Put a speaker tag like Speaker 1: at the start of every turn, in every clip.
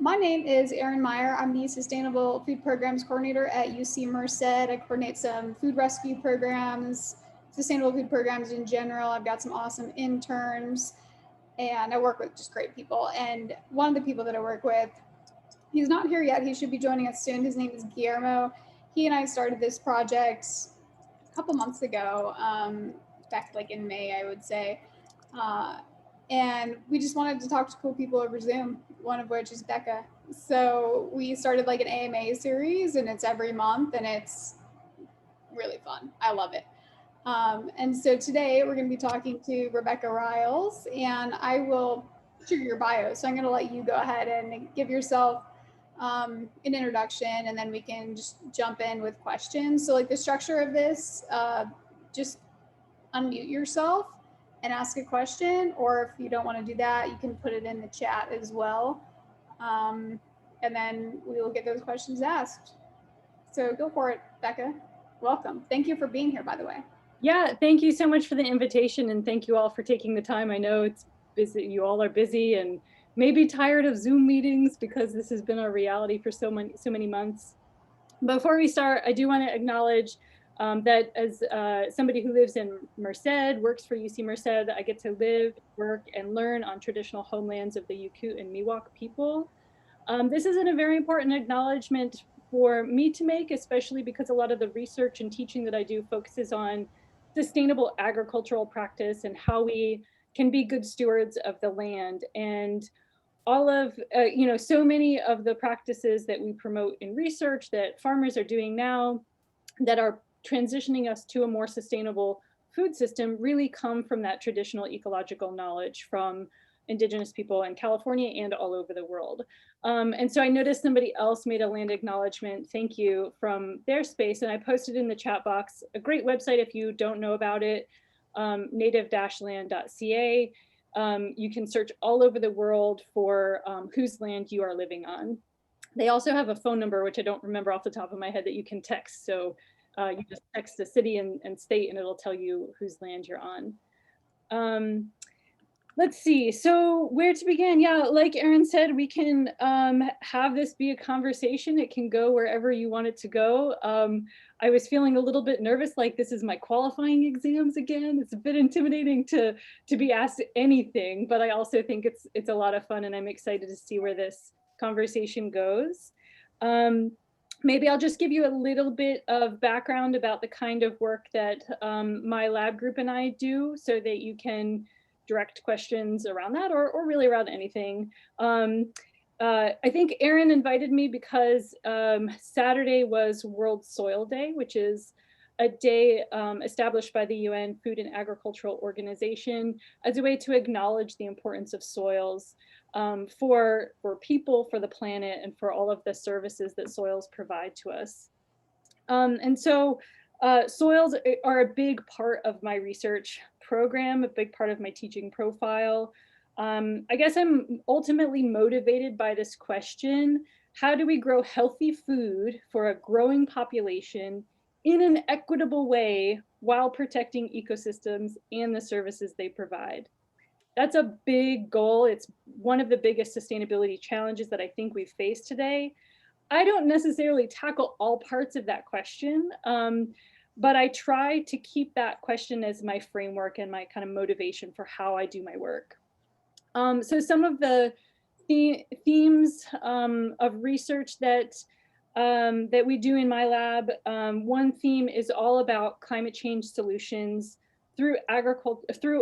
Speaker 1: My name is Erin Meyer. I'm the Sustainable Food Programs Coordinator at UC Merced. I coordinate some food rescue programs, sustainable food programs in general. I've got some awesome interns, and I work with just great people. And one of the people that I work with, he's not here yet. He should be joining us soon. His name is Guillermo. He and I started this project a couple months ago, back like in May, I would say. And we just wanted to talk to cool people over Zoom, one of which is Becca. So we started like an AMA series, and it's every month, and it's really fun. I love it. And so today we're going to be talking to Rebecca Ryals, and I will share your bio. So I'm going to let you go ahead and give yourself an introduction, and then we can just jump in with questions. So like the structure of this, just unmute yourself and ask a question, or if you don't want to do that, you can put it in the chat as well. And then we will get those questions asked. So go for it, Becca. Welcome. Thank you for being here, by the way.
Speaker 2: Yeah, thank you so much for the invitation, and thank you all for taking the time. I know it's busy, you all are busy and maybe tired of Zoom meetings because this has been our reality for so many months. Before we start, I do want to acknowledge that as somebody who lives in Merced, works for UC Merced, I get to live, work, and learn on traditional homelands of the Yaqut and Miwok people. This isn't a very important acknowledgement for me to make, especially because a lot of the research and teaching that I do focuses on sustainable agricultural practice and how we can be good stewards of the land. And all of, so many of the practices that we promote in research that farmers are doing now that are transitioning us to a more sustainable food system really come from that traditional ecological knowledge from Indigenous people in California and all over the world. And so I noticed somebody else made a land acknowledgement, thank you, from their space, and I posted in the chat box a great website if you don't know about it, native-land.ca. You can search all over the world for whose land you are living on. They also have a phone number, which I don't remember off the top of my head, that you can text. So you just text the city and state, and it'll tell you whose land you're on. Let's see, so where to begin? Yeah, like Erin said, we can have this be a conversation. It can go wherever you want it to go. I was feeling a little bit nervous, like this is my qualifying exams again. It's a bit intimidating to be asked anything, but I also think it's a lot of fun, and I'm excited to see where this conversation goes. Maybe I'll just give you a little bit of background about the kind of work that my lab group and I do so that you can direct questions around that or really around anything. I think Erin invited me because Saturday was World Soil Day, which is a day established by the UN Food and Agricultural Organization as a way to acknowledge the importance of soils for people, for the planet, and for all of the services that soils provide to us. And so soils are a big part of my research program, a big part of my teaching profile. I guess I'm ultimately motivated by this question: how do we grow healthy food for a growing population in an equitable way while protecting ecosystems and the services they provide? That's a big goal. It's one of the biggest sustainability challenges that I think we face today. I don't necessarily tackle all parts of that question, but I try to keep that question as my framework and my kind of motivation for how I do my work. So some of the themes of research that we do in my lab, one theme is all about climate change solutions through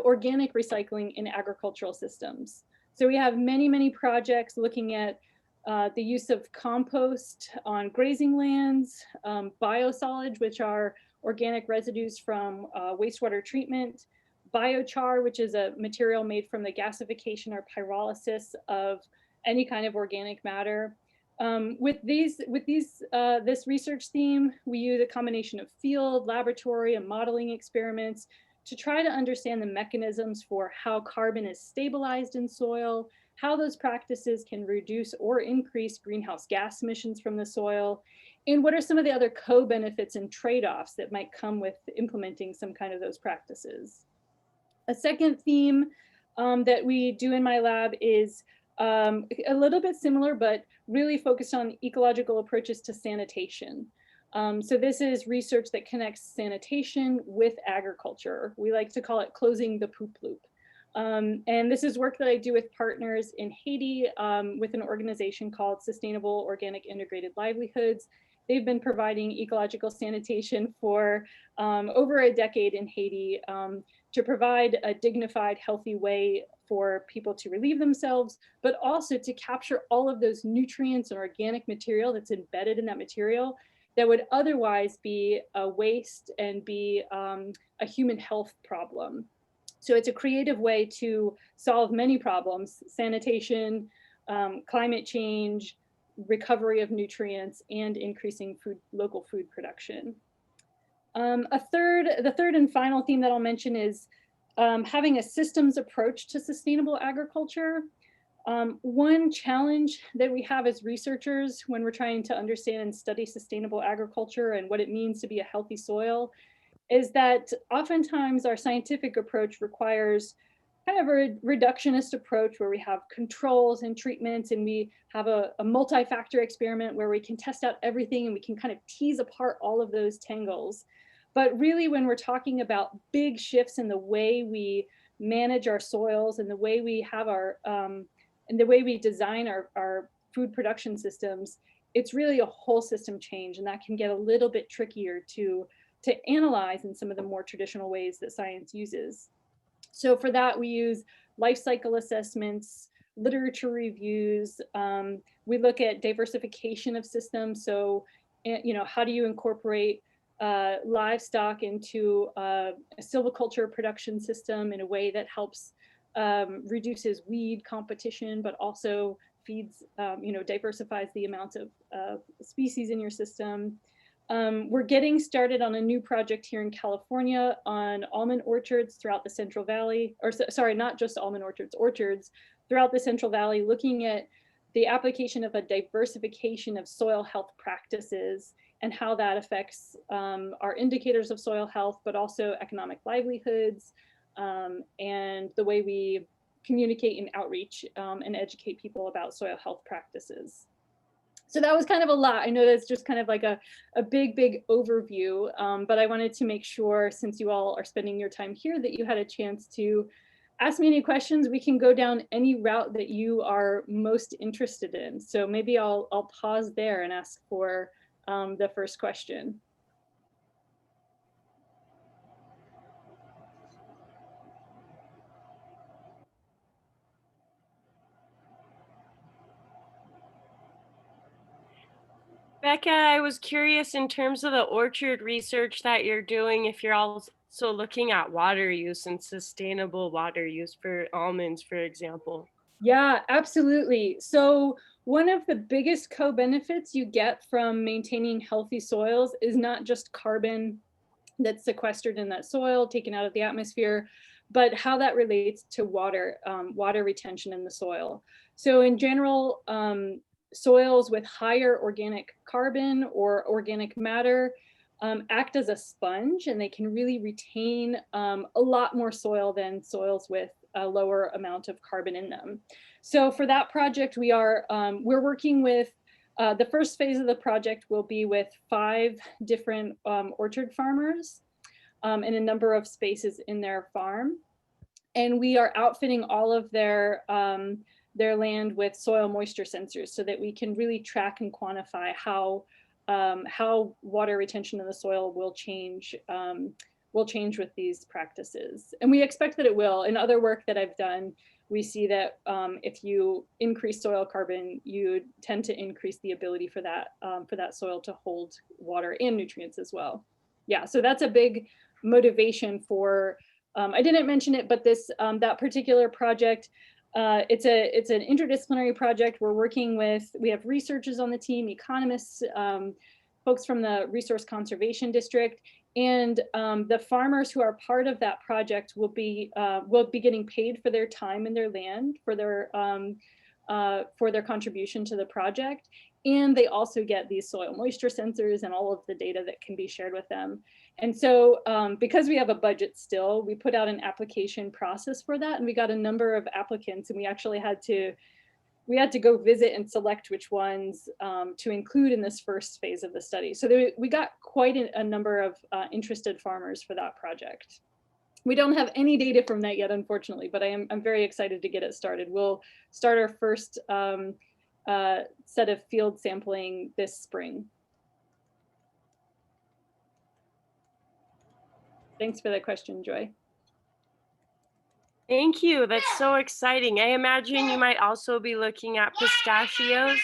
Speaker 2: organic recycling in agricultural systems. So we have many projects looking at the use of compost on grazing lands, biosolids, which are organic residues from wastewater treatment, biochar, which is a material made from the gasification or pyrolysis of any kind of organic matter. With this research theme, we use a combination of field, laboratory, and modeling experiments to try to understand the mechanisms for how carbon is stabilized in soil, how those practices can reduce or increase greenhouse gas emissions from the soil, and what are some of the other co-benefits and trade-offs that might come with implementing some kind of those practices. A second theme that we do in my lab is A little bit similar, but really focused on ecological approaches to sanitation. So this is research that connects sanitation with agriculture. We like to call it closing the poop loop. And this is work that I do with partners in Haiti with an organization called Sustainable Organic Integrated Livelihoods. They've been providing ecological sanitation for over a decade in Haiti to provide a dignified, healthy way for people to relieve themselves, but also to capture all of those nutrients and organic material that's embedded in that material that would otherwise be a waste and be a human health problem. So it's a creative way to solve many problems: sanitation, climate change, recovery of nutrients, and increasing local food production. The third and final theme that I'll mention is having a systems approach to sustainable agriculture. One challenge that we have as researchers when we're trying to understand and study sustainable agriculture and what it means to be a healthy soil is that oftentimes our scientific approach requires kind of a reductionist approach where we have controls and treatments, and we have a multi-factor experiment where we can test out everything and we can kind of tease apart all of those tangles. But really, when we're talking about big shifts in the way we manage our soils and the way we have our and the way we design our food production systems, it's really a whole system change, and that can get a little bit trickier to analyze in some of the more traditional ways that science uses. So for that, we use life cycle assessments, literature reviews. We look at diversification of systems. So, how do you incorporate livestock into a silviculture production system in a way that helps reduces weed competition, but also feeds, diversifies the amount of species in your system. We're getting started on a new project here in California on almond orchards throughout the Central Valley, or sorry, not just almond orchards, orchards throughout the Central Valley, looking at the application of a diversification of soil health practices and how that affects our indicators of soil health, but also economic livelihoods, and the way we communicate and outreach and educate people about soil health practices. So that was kind of a lot. I know that's just kind of like a big overview, but I wanted to make sure, since you all are spending your time here, that you had a chance to ask me any questions. We can go down any route that you are most interested in. So maybe I'll pause there and ask for the first question.
Speaker 3: Becca, I was curious in terms of the orchard research that you're doing, if you're also looking at water use and sustainable water use for almonds, for example.
Speaker 2: Yeah, absolutely. So one of the biggest co-benefits you get from maintaining healthy soils is not just carbon that's sequestered in that soil, taken out of the atmosphere, but how that relates to water, water retention in the soil. So in general, soils with higher organic carbon or organic matter act as a sponge, and they can really retain a lot more soil than soils with a lower amount of carbon in them. So for that project, we're working with the first phase of the project will be with 5 different orchard farmers in a number of spaces in their farm. And we are outfitting all of their land with soil moisture sensors so that we can really track and quantify how water retention in the soil will change with these practices. And we expect that it will. In other work that I've done, we see that if you increase soil carbon, you tend to increase the ability for that soil to hold water and nutrients as well. Yeah, so that's a big motivation for, I didn't mention it, but that particular project, it's an interdisciplinary project. We have researchers on the team, economists, folks from the Resource Conservation District, and the farmers who are part of that project will be getting paid for their time and their land, for their contribution to the project. And they also get these soil moisture sensors and all of the data that can be shared with them. And so because we have a budget still, we put out an application process for that, and we got a number of applicants, and we actually had to we had to go visit and select which ones to include in this first phase of the study. So we got quite a number of interested farmers for that project. We don't have any data from that yet, unfortunately, but I'm very excited to get it started. We'll start our first set of field sampling this spring. Thanks for the question, Joy.
Speaker 3: Thank you. That's so exciting. I imagine you might also be looking at pistachios.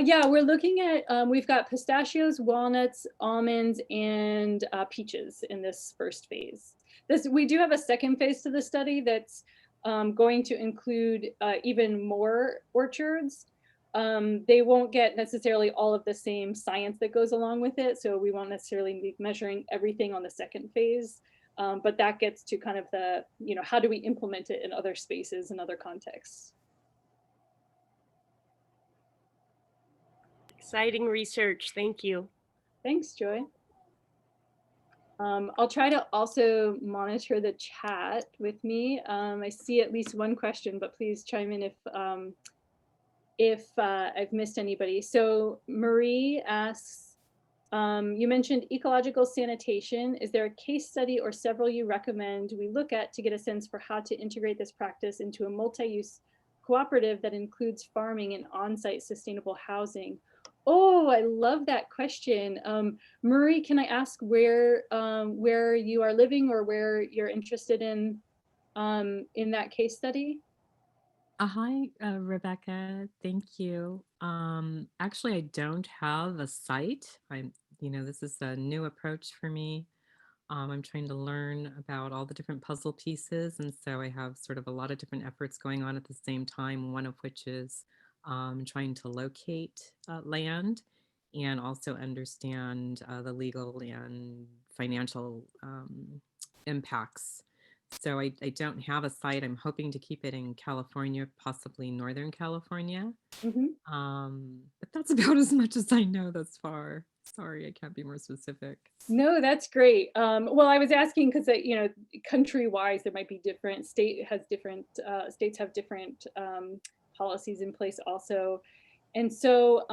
Speaker 2: Yeah, we're looking at, we've got pistachios, walnuts, almonds, and peaches in this first phase. We do have a second phase to the study that's going to include even more orchards. They won't get necessarily all of the same science that goes along with it, so we won't necessarily be measuring everything on the second phase, but that gets to kind of the, how do we implement it in other spaces and other contexts.
Speaker 3: Exciting research. Thank you.
Speaker 2: Thanks, Joy. I'll try to also monitor the chat with me. I see at least one question, but please chime in if I've missed anybody. So Marie asks, you mentioned ecological sanitation. Is there a case study or several you recommend we look at to get a sense for how to integrate this practice into a multi-use cooperative that includes farming and on-site sustainable housing? Oh, I love that question. Marie, can I ask where you are living or where you're interested in that case study?
Speaker 4: Hi, Rebecca. Thank you. Actually, I don't have a site. This is a new approach for me. I'm trying to learn about all the different puzzle pieces, and so I have sort of a lot of different efforts going on at the same time, one of which is trying to locate land and also understand the legal and financial impacts. So I don't have a site. I'm hoping to keep it in California, possibly Northern California. But that's about as much as I know thus far. Sorry, I can't be more specific.
Speaker 2: No, that's great. Well, I was asking because, country-wise, there might be different, states have different policies in place also. And so,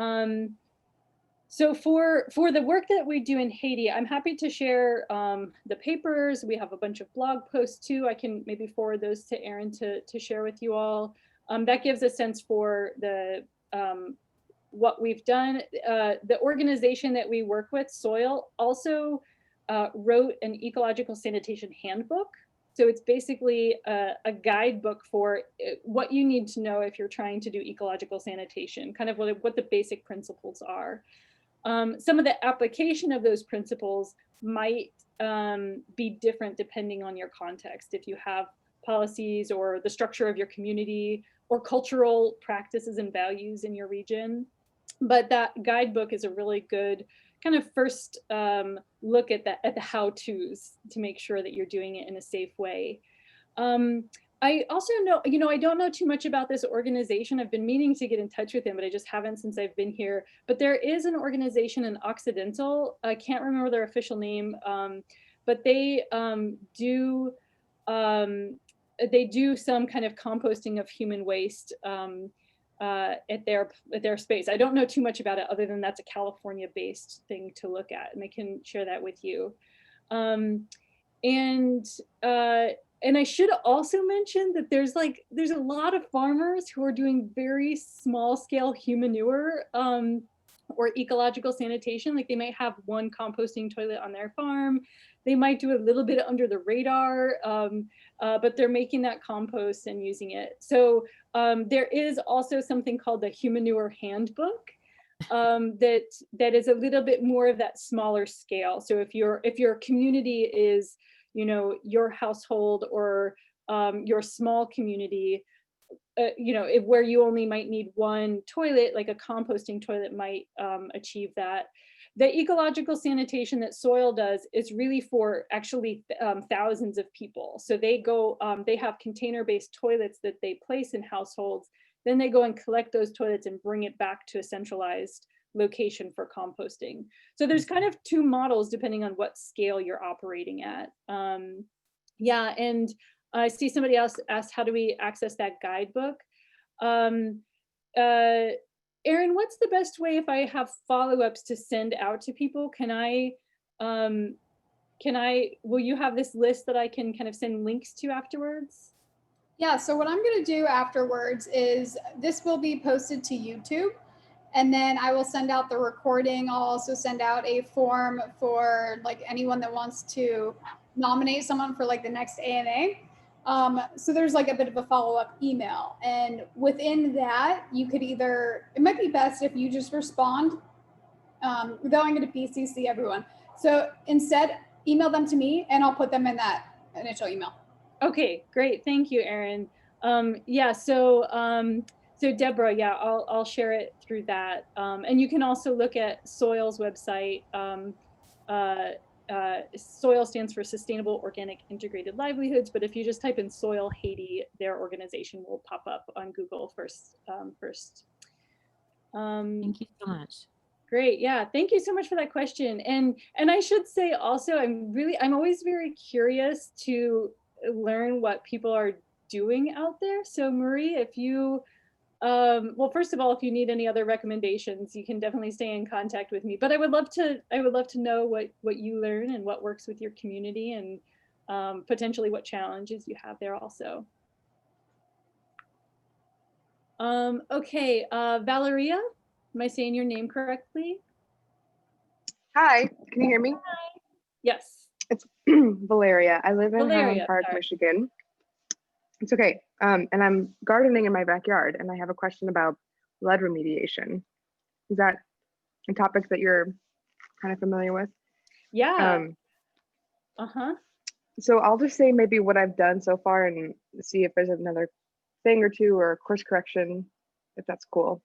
Speaker 2: so for the work that we do in Haiti, I'm happy to share the papers. We have a bunch of blog posts too. I can maybe forward those to Erin to share with you all. That gives a sense for the what we've done. The organization that we work with, Soil, also wrote an ecological sanitation handbook. So it's basically a guidebook for what you need to know if you're trying to do ecological sanitation, kind of what the basic principles are. Some of the application of those principles might be different depending on your context. If you have policies or the structure of your community or cultural practices and values in your region. But that guidebook is a really good kind of first look at the how-tos to make sure that you're doing it in a safe way. I also know, I don't know too much about this organization. I've been meaning to get in touch with them, but I just haven't since I've been here. But there is an organization in Occidental. I can't remember their official name, but they do some kind of composting of human waste at their space. I don't know too much about it other than that's a California-based thing to look at, and I can share that with you. And I should also mention that there's a lot of farmers who are doing very small scale humanure or ecological sanitation. Like they might have one composting toilet on their farm. They might do a little bit under the radar, but they're making that compost and using it. So there is also something called the Humanure Handbook that is a little bit more of that smaller scale. So if your community is, your household or your small community, where you only might need one toilet, like a composting toilet might achieve that. The ecological sanitation that Soil does is really for actually thousands of people. So they have container-based toilets that they place in households. Then they go and collect those toilets and bring it back to a centralized location for composting. So there's kind of two models depending on what scale you're operating at. Yeah, and I see somebody else asked, how do we access that guidebook? Erin, what's the best way if I have follow-ups to send out to people? Will you have this list that I can kind of send links to afterwards?
Speaker 1: Yeah, so what I'm going to do afterwards is this will be posted to YouTube, and then I will send out the recording. I'll also send out a form for like anyone that wants to nominate someone for like the next ANA. So there's like a bit of a follow-up email, and within that you could either, it might be best if you just respond without going to PCC everyone. So instead, email them to me and I'll put them in that initial email.
Speaker 2: Okay, great. Thank you, Erin. Yeah, so Deborah, yeah, I'll share it through that. And you can also look at Soil's website. Soil stands for Sustainable Organic Integrated Livelihoods, but if you just type in Soil Haiti, their organization will pop up on Google first.
Speaker 4: Thank you so much.
Speaker 2: Great. Yeah. Thank you so much for that question. And I should say also, I'm always very curious to learn what people are doing out there. So Marie, if you, well, first of all, if you need any other recommendations, you can definitely stay in contact with me, but I would love to know what you learn and what works with your community, and potentially what challenges you have there also. Okay. Valeria, am I saying your name correctly?
Speaker 5: Hi, can you hear me?
Speaker 2: Hi. Yes.
Speaker 5: It's Valeria. I live in Highland Park,
Speaker 2: sorry.
Speaker 5: Michigan. It's okay. And I'm gardening in my backyard, and I have a question about lead remediation. Is that a topic that you're kind of familiar with?
Speaker 2: Yeah.
Speaker 5: So I'll just say maybe what I've done so far and see if there's another thing or two or course correction, if that's cool.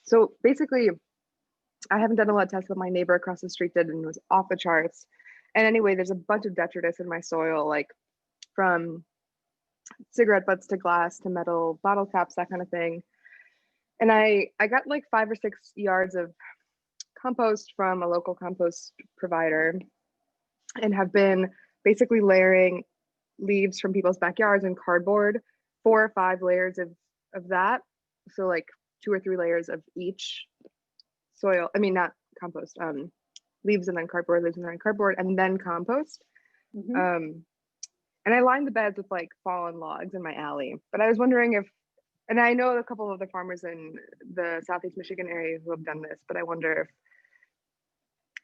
Speaker 5: So basically, I haven't done a lot of tests, but my neighbor across the street did, and it was off the charts. And anyway, there's a bunch of detritus in my soil, like from cigarette butts to glass to metal bottle caps, that kind of thing. And I got like 5 or 6 yards of compost from a local compost provider, and have been basically layering leaves from people's backyards and cardboard, 4 or 5 layers of that. So like 2 or 3 layers of each soil, I mean, not compost, leaves and then cardboard, leaves and then cardboard, and then compost. And I lined the beds with like fallen logs in my alley. But I was wondering if, and I know a couple of the farmers in the Southeast Michigan area who have done this, but I wonder if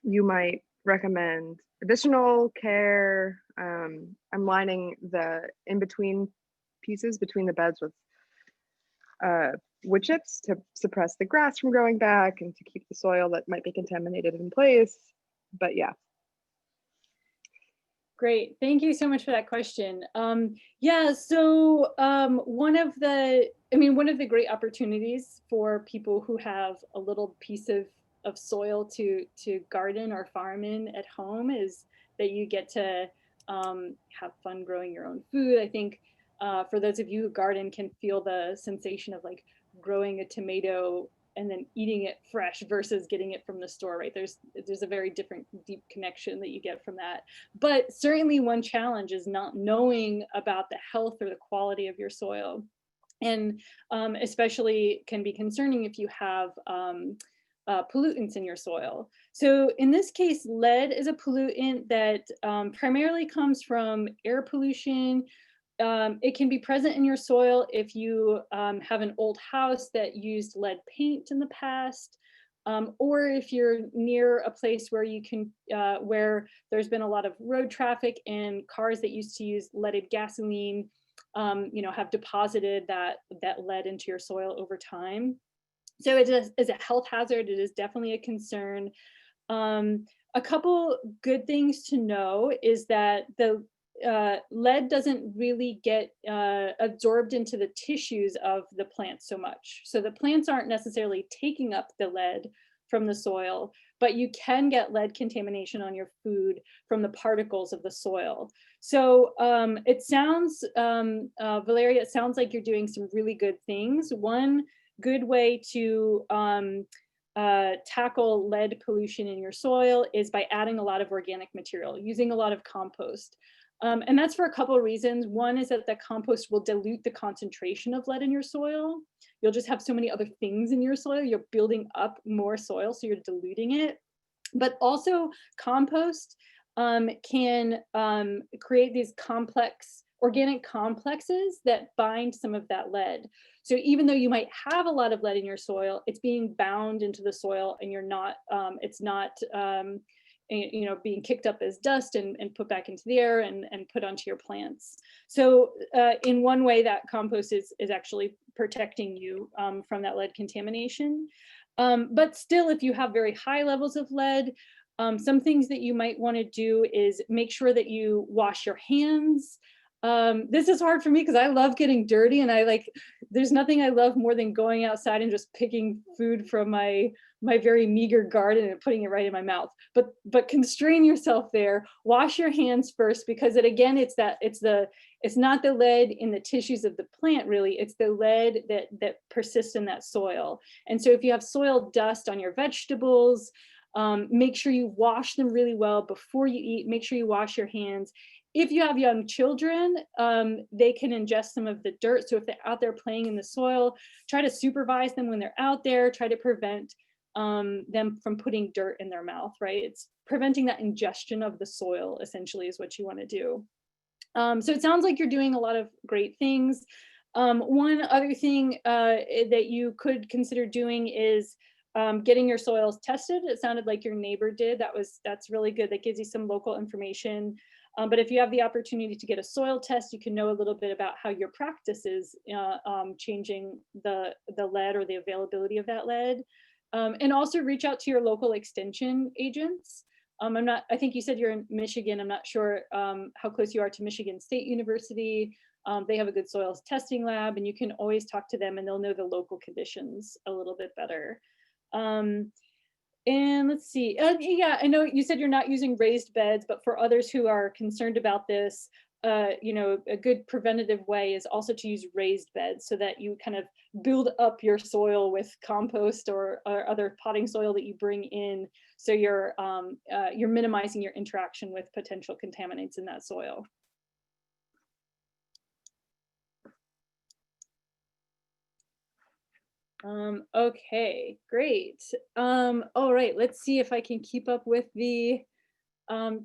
Speaker 5: you might recommend additional care. I'm lining the in-between pieces between the beds with wood chips to suppress the grass from growing back and to keep the soil that might be contaminated in place. But yeah.
Speaker 2: Great. Thank you so much for that question. Yeah, so one of the great opportunities for people who have a little piece of soil to garden or farm in at home is that you get to have fun growing your own food. I think for those of you who garden can feel the sensation of like growing a tomato and then eating it fresh versus getting it from the store, right? There's a very different deep connection that you get from that. But certainly one challenge is not knowing about the health or the quality of your soil. And especially can be concerning if you have pollutants in your soil. So in this case, lead is a pollutant that primarily comes from air pollution. It can be present in your soil if you have an old house that used lead paint in the past, or if you're near a place where you can, where there's been a lot of road traffic and cars that used to use leaded gasoline, have deposited that lead into your soil over time. So it is a health hazard. It is definitely a concern. A couple good things to know is that the lead doesn't really get absorbed into the tissues of the plants so much. So the plants aren't necessarily taking up the lead from the soil, but you can get lead contamination on your food from the particles of the soil. So it sounds, Valeria, it sounds like you're doing some really good things. One good way to tackle lead pollution in your soil is by adding a lot of organic material, using a lot of compost. And that's for a couple of reasons. One is that the compost will dilute the concentration of lead in your soil. You'll just have so many other things in your soil. You're building up more soil, so you're diluting it. But also compost can create these complex organic complexes that bind some of that lead. So even though you might have a lot of lead in your soil, it's being bound into the soil, and you're not, it's not, you know, being kicked up as dust and put back into the air and put onto your plants. So in one way, that compost is actually protecting you from that lead contamination. But still, if you have very high levels of lead, some things that you might want to do is make sure that you wash your hands. This is hard for me because I love getting dirty, and there's nothing I love more than going outside and just picking food from my very meager garden and putting it right in my mouth. But constrain yourself there. Wash your hands first, because it's not the lead in the tissues of the plant, really. It's the lead that persists in that soil. And so if you have soil dust on your vegetables, make sure you wash them really well before you eat. Make sure you wash your hands. If you have young children, they can ingest some of the dirt. So if they're out there playing in the soil, try to supervise them when they're out there. Try to prevent them from putting dirt in their mouth, right? It's preventing that ingestion of the soil, essentially, is what you want to do. So it sounds like you're doing a lot of great things. One other thing that you could consider doing is getting your soils tested. It sounded like your neighbor did. That's really good. That gives you some local information. But if you have the opportunity to get a soil test, you can know a little bit about how your practice is changing the lead or the availability of that lead. And also reach out to your local extension agents. I think you said you're in Michigan. I'm not sure how close you are to Michigan State University. They have a good soils testing lab, and you can always talk to them, and they'll know the local conditions a little bit better. And let's see, yeah, I know you said you're not using raised beds, but for others who are concerned about this, you know, a good preventative way is also to use raised beds, so that you kind of build up your soil with compost or other potting soil that you bring in. So you're minimizing your interaction with potential contaminants in that soil. Okay, great. All right, let's see if I can keep up with the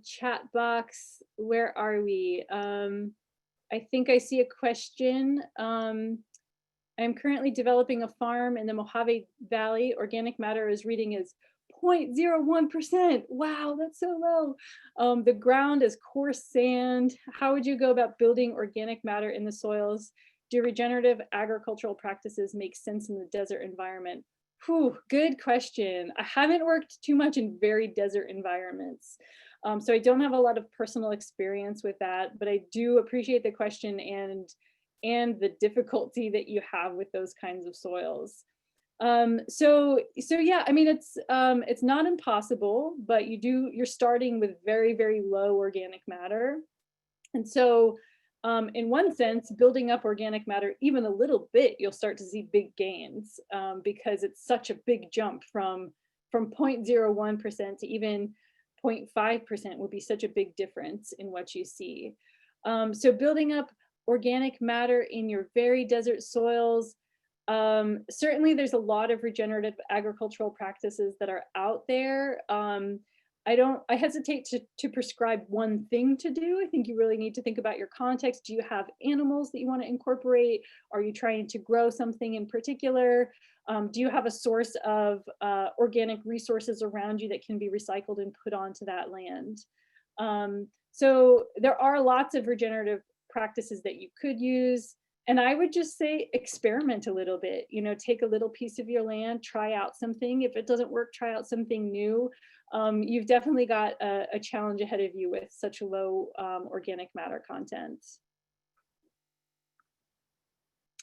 Speaker 2: chat box. Where are we? I think I see a question. I'm currently developing a farm in the Mojave Valley. Organic matter is reading as 0.01%. Wow, that's so low. The ground is coarse sand. How would you go about building organic matter in the soils? Do regenerative agricultural practices make sense in the desert environment? Whew, good question. I haven't worked too much in very desert environments. So I don't have a lot of personal experience with that, but I do appreciate the question and the difficulty that you have with those kinds of soils. So yeah, I mean, it's not impossible, but you're starting with very, very low organic matter. And so in one sense, building up organic matter even a little bit, you'll start to see big gains because it's such a big jump from 0.01% to even 0.5% would be such a big difference in what you see. So building up organic matter in your very desert soils, certainly there's a lot of regenerative agricultural practices that are out there. I hesitate to prescribe one thing to do. I think you really need to think about your context. Do you have animals that you want to incorporate? Are you trying to grow something in particular? Do you have a source of organic resources around you that can be recycled and put onto that land? So there are lots of regenerative practices that you could use. And I would just say experiment a little bit, you know, take a little piece of your land, try out something. If it doesn't work, try out something new. You've definitely got a challenge ahead of you with such low organic matter content.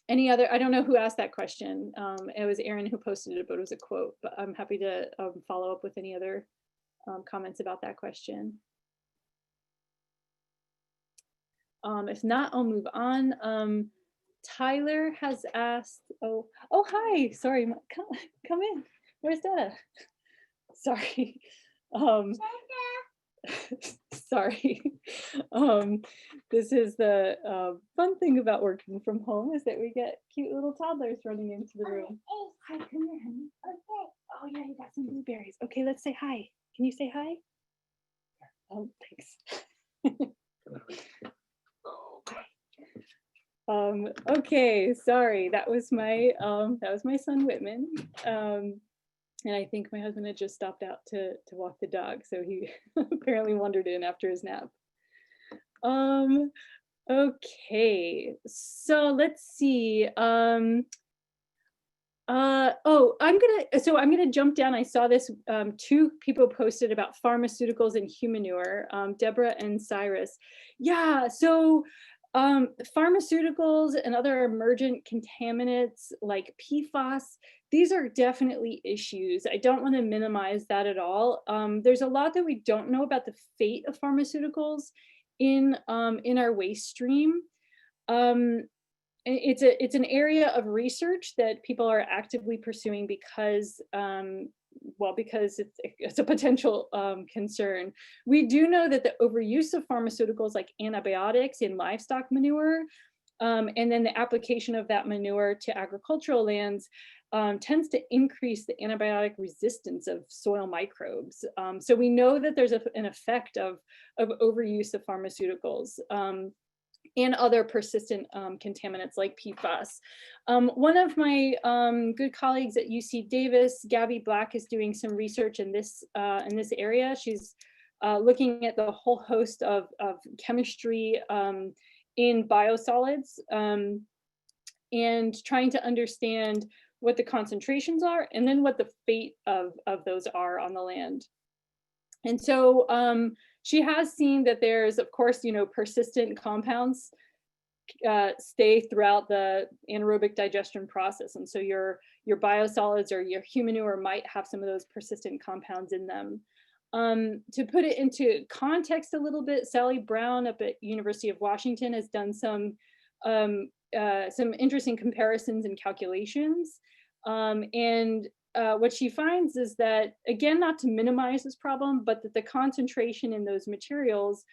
Speaker 2: Any other, I don't know who asked that question. It was Aaron who posted it, but it was a quote, but I'm happy to follow up with any other comments about that question. If not, I'll move on. Tyler has asked, oh hi, sorry, come in. Where's Dada? Sorry. Sorry. This is the fun thing about working from home is that we get cute little toddlers running into the room. Oh, hi, come here, honey. Okay. Oh yeah, you got some blueberries. Okay, let's say hi. Can you say hi? Oh, thanks. Okay, sorry. That was my son Whitman. And I think my husband had just stopped out to walk the dog, so he apparently wandered in after his nap. Okay, so let's see. I'm gonna jump down. I saw this, two people posted about pharmaceuticals and humanure, Deborah and Cyrus. Yeah, so pharmaceuticals and other emergent contaminants like PFAS, these are definitely issues. I don't want to minimize that at all. There's a lot that we don't know about the fate of pharmaceuticals in our waste stream. It's an area of research that people are actively pursuing because because it's a potential concern. We do know that the overuse of pharmaceuticals like antibiotics in livestock manure, and then the application of that manure to agricultural lands tends to increase the antibiotic resistance of soil microbes. So we know that there's an effect of overuse of pharmaceuticals. And other persistent contaminants like PFAS. One of my good colleagues at UC Davis, Gabby Black, is doing some research in this area. She's looking at the whole host of chemistry in biosolids and trying to understand what the concentrations are and then what the fate of those are on the land. And so she has seen that there's, of course, persistent compounds stay throughout the anaerobic digestion process. And so your biosolids or your humanure might have some of those persistent compounds in them. To put it into context a little bit, Sally Brown up at University of Washington has done some interesting comparisons and calculations. What she finds is that, again, not to minimize this problem, but that the concentration in those materials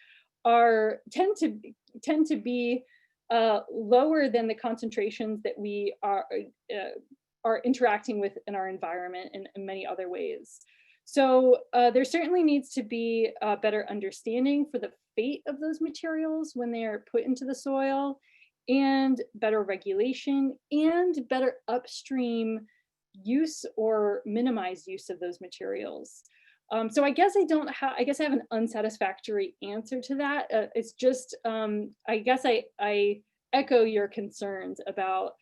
Speaker 2: tend to be lower than the concentrations that we are interacting with in our environment in many other ways. So there certainly needs to be a better understanding for the fate of those materials when they are put into the soil, and better regulation and better upstream use or minimize use of those materials. So I guess I have an unsatisfactory answer to that. It's just, I guess I echo your concerns about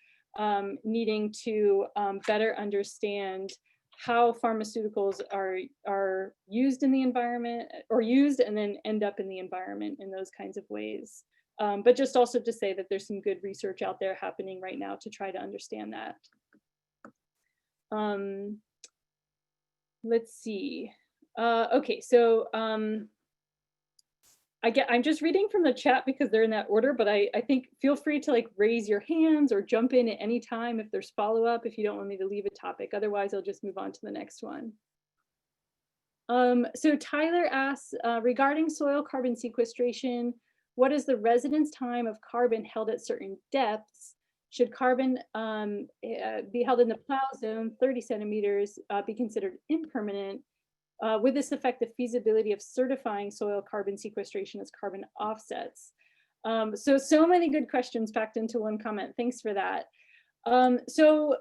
Speaker 2: needing to better understand how pharmaceuticals are used in the environment, or used and then end up in the environment in those kinds of ways. But just also to say that there's some good research out there happening right now to try to understand that. Let's see. Okay, so I'm just reading from the chat because they're in that order, but I think feel free to raise your hands or jump in at any time if there's follow-up, if you don't want me to leave a topic. Otherwise, I'll just move on to the next one. So Tyler asks, regarding soil carbon sequestration, what is the residence time of carbon held at certain depths? Should carbon be held in the plow zone, 30 centimeters, be considered impermanent? Would this affect the feasibility of certifying soil carbon sequestration as carbon offsets? So many good questions packed into one comment. Thanks for that. So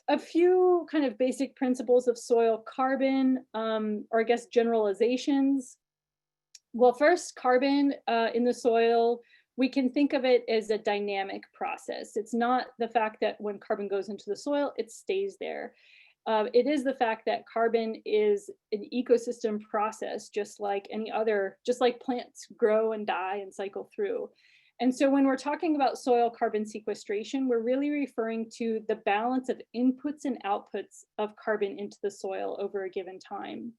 Speaker 2: a few kind of basic principles of soil carbon, or I guess generalizations. Well, first, carbon in the soil, we can think of it as a dynamic process. It's not the fact that when carbon goes into the soil, it stays there. It is the fact that carbon is an ecosystem process, just like plants grow and die and cycle through. And so when we're talking about soil carbon sequestration, we're really referring to the balance of inputs and outputs of carbon into the soil over a given time.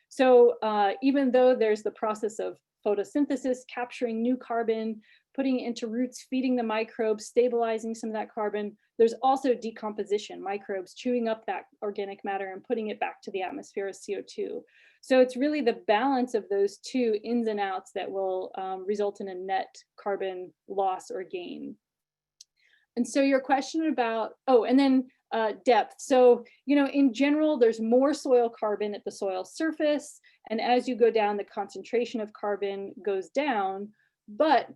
Speaker 2: So even though there's the process of photosynthesis capturing new carbon, putting it into roots, feeding the microbes, stabilizing some of that carbon. There's also decomposition, microbes chewing up that organic matter and putting it back to the atmosphere as CO2. So it's really the balance of those two ins and outs that will result in a net carbon loss or gain. And so your question about, oh, and then depth. So, you know, in general, there's more soil carbon at the soil surface. And as you go down, the concentration of carbon goes down. But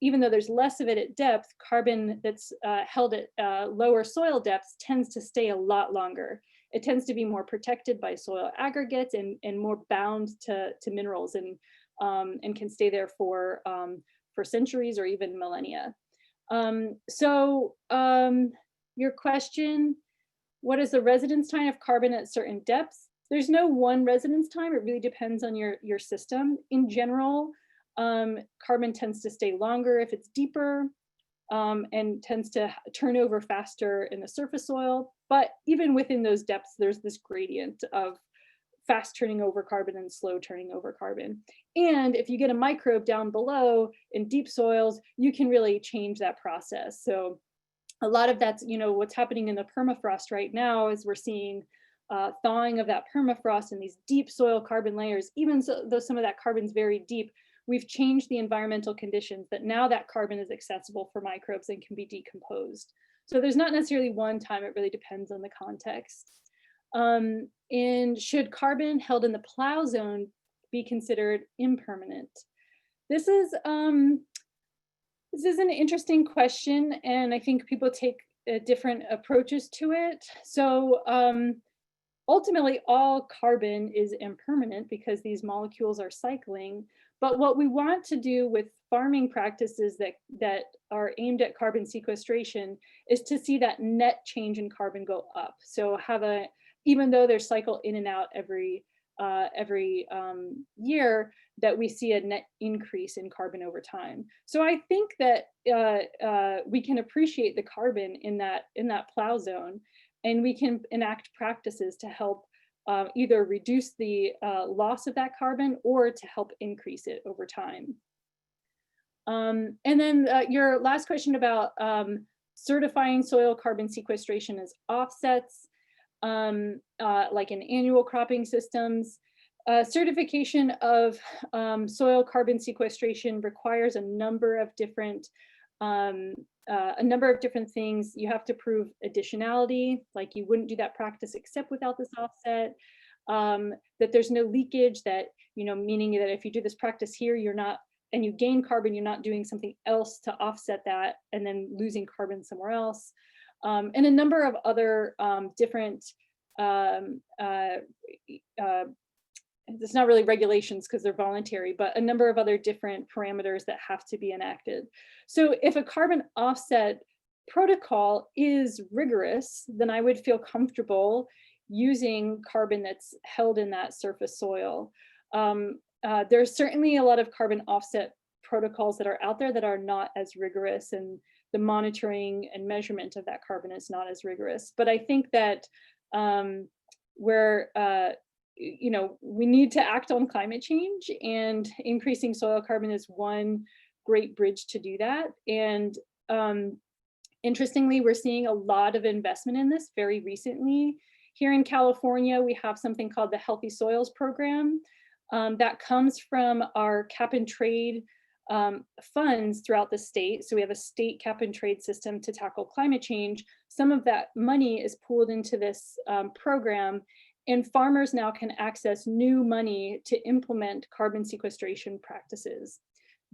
Speaker 2: even though there's less of it at depth, carbon that's held at lower soil depths tends to stay a lot longer. It tends to be more protected by soil aggregates and more bound to minerals and can stay there for centuries or even millennia. Your question, what is the residence time of carbon at certain depths? There's no one residence time. It really depends on your system. In general, carbon tends to stay longer if it's deeper and tends to turn over faster in the surface soil. But even within those depths, there's this gradient of fast turning over carbon and slow turning over carbon. And if you get a microbe down below in deep soils, you can really change that process. So a lot of that's, you know, what's happening in the permafrost right now is we're seeing thawing of that permafrost in these deep soil carbon layers. Even though some of that carbon's very deep, we've changed the environmental conditions that now that carbon is accessible for microbes and can be decomposed. So there's not necessarily one time, it really depends on the context. And should carbon held in the plow zone be considered impermanent? This is an interesting question, and I think people take different approaches to it. So ultimately, all carbon is impermanent because these molecules are cycling. But what we want to do with farming practices that are aimed at carbon sequestration is to see that net change in carbon go up. So even though there's cycle in and out every year, that we see a net increase in carbon over time. So I think that we can appreciate the carbon in that plow zone, and we can enact practices to help either reduce the loss of that carbon or to help increase it over time. And then your last question about certifying soil carbon sequestration as offsets, like in annual cropping systems. Certification of soil carbon sequestration requires a number of different things. You have to prove additionality, like you wouldn't do that practice except without this offset. That there's no leakage, that, you know, meaning that if you do this practice here, you're not, and you gain carbon, you're not doing something else to offset that and then losing carbon somewhere else. And a number of other different, it's not really regulations because they're voluntary, but a number of other different parameters that have to be enacted. So if a carbon offset protocol is rigorous, then I would feel comfortable using carbon that's held in that surface soil. There's certainly a lot of carbon offset protocols that are out there that are not as rigorous, and the monitoring and measurement of that carbon is not as rigorous. But I think that you know, we need to act on climate change, and increasing soil carbon is one great bridge to do that. And interestingly, we're seeing a lot of investment in this very recently. Here in California, we have something called the Healthy Soils Program that comes from our cap and trade funds throughout the state. So we have a state cap and trade system to tackle climate change. Some of that money is pooled into this program, and farmers now can access new money to implement carbon sequestration practices.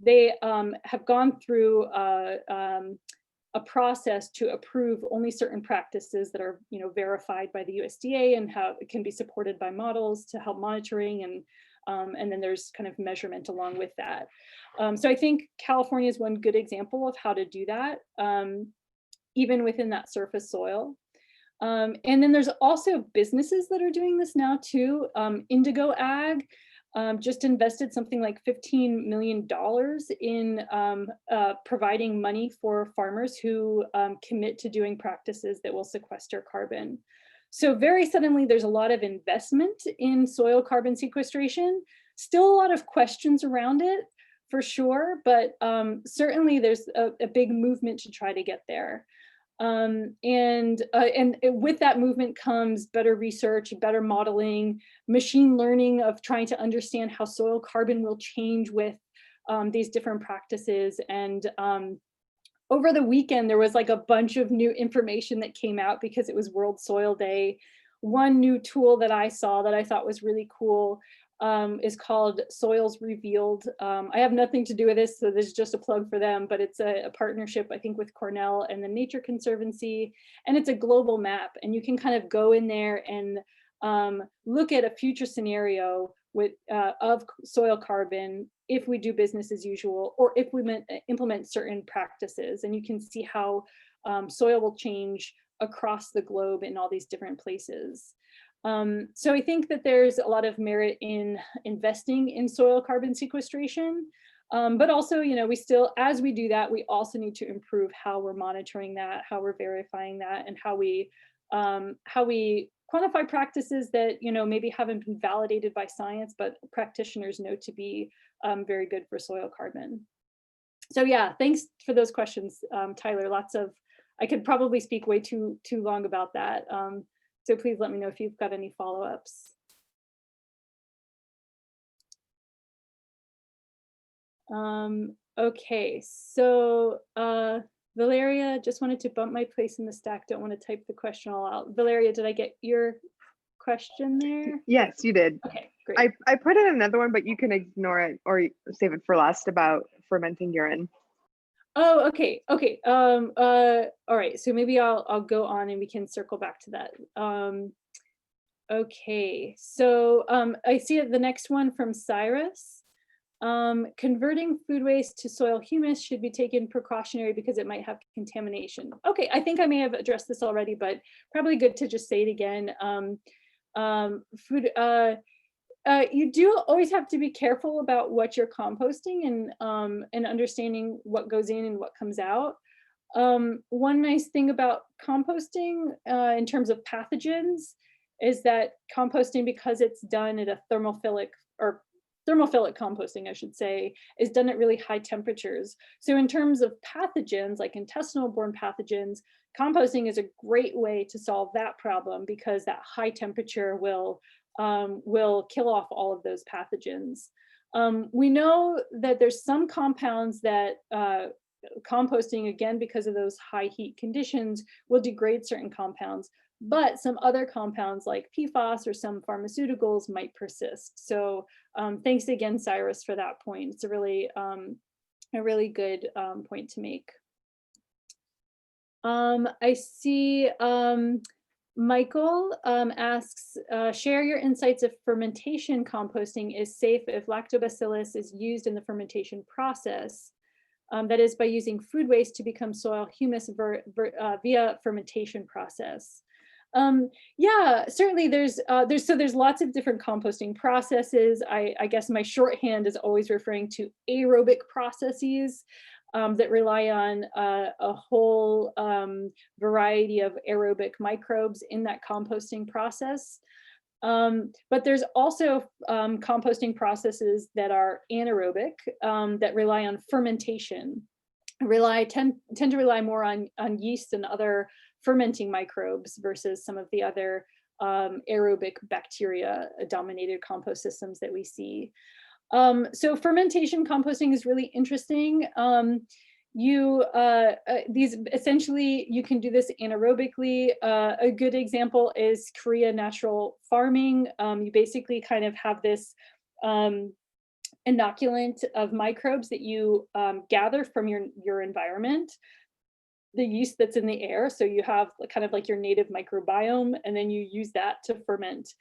Speaker 2: They have gone through a process to approve only certain practices that are, you know, verified by the USDA and how it can be supported by models to help monitoring, and then there's kind of measurement along with that. So I think California is one good example of how to do that, even within that surface soil. And then there's also businesses that are doing this now too. Indigo Ag just invested something like $15 million in providing money for farmers who commit to doing practices that will sequester carbon. So very suddenly there's a lot of investment in soil carbon sequestration, still a lot of questions around it. for sure, but certainly there's a big movement to try to get there. And with that movement comes better research, better modeling, machine learning of trying to understand how soil carbon will change with these different practices. And over the weekend, there was like a bunch of new information that came out because it was World Soil Day. One new tool that I saw that I thought was really cool is called Soils Revealed. I have nothing to do with this, so this is just a plug for them, but it's a partnership, I think, with Cornell and the Nature Conservancy, and it's a global map, and you can kind of go in there and look at a future scenario with of soil carbon if we do business as usual, or if we implement certain practices, and you can see how soil will change across the globe in all these different places. So I think that there's a lot of merit in investing in soil carbon sequestration, but also, you know, we still, as we do that, we also need to improve how we're monitoring that, how we're verifying that, and how we quantify practices that, you know, maybe haven't been validated by science, but practitioners know to be very good for soil carbon. So yeah, thanks for those questions, Tyler. Lots of, I could probably speak way too long about that. So please let me know if you've got any follow-ups. Okay, so Valeria, just wanted to bump my place in the stack. Don't want to type the question all out. Valeria, did I get your question there?
Speaker 5: Yes, you did.
Speaker 2: Okay, great.
Speaker 5: I put in another one, but you can ignore it or save it for last about fermenting urine.
Speaker 2: Oh, okay, okay. All right, so maybe I'll go on and we can circle back to that. Okay, so I see the next one from Cyrus. Converting food waste to soil humus should be taken precautionary because it might have contamination. Okay, I think I may have addressed this already, but probably good to just say it again. You do always have to be careful about what you're composting and understanding what goes in and what comes out. One nice thing about composting in terms of pathogens is that composting, because it's done at a thermophilic composting, I should say, is done at really high temperatures. So in terms of pathogens, like intestinal-borne pathogens, composting is a great way to solve that problem because that high temperature will kill off all of those pathogens. We know that there's some compounds that composting, again, because of those high heat conditions, will degrade certain compounds, but some other compounds like PFAS or some pharmaceuticals might persist. So thanks again, Cyrus, for that point. It's a really good point to make. I see Michael asks, share your insights if fermentation composting is safe if lactobacillus is used in the fermentation process. That is by using food waste to become soil humus via fermentation process. Yeah, certainly there's lots of different composting processes. I guess my shorthand is always referring to aerobic processes that rely on a whole variety of aerobic microbes in that composting process. But there's also composting processes that are anaerobic that rely on fermentation, tend to rely more on yeast and other fermenting microbes versus some of the other aerobic bacteria dominated compost systems that we see. So fermentation composting is really interesting. Essentially you can do this anaerobically. A good example is Korea natural farming. You basically kind of have this inoculant of microbes that you gather from your environment, the yeast that's in the air. So you have kind of like your native microbiome, and then you use that to ferment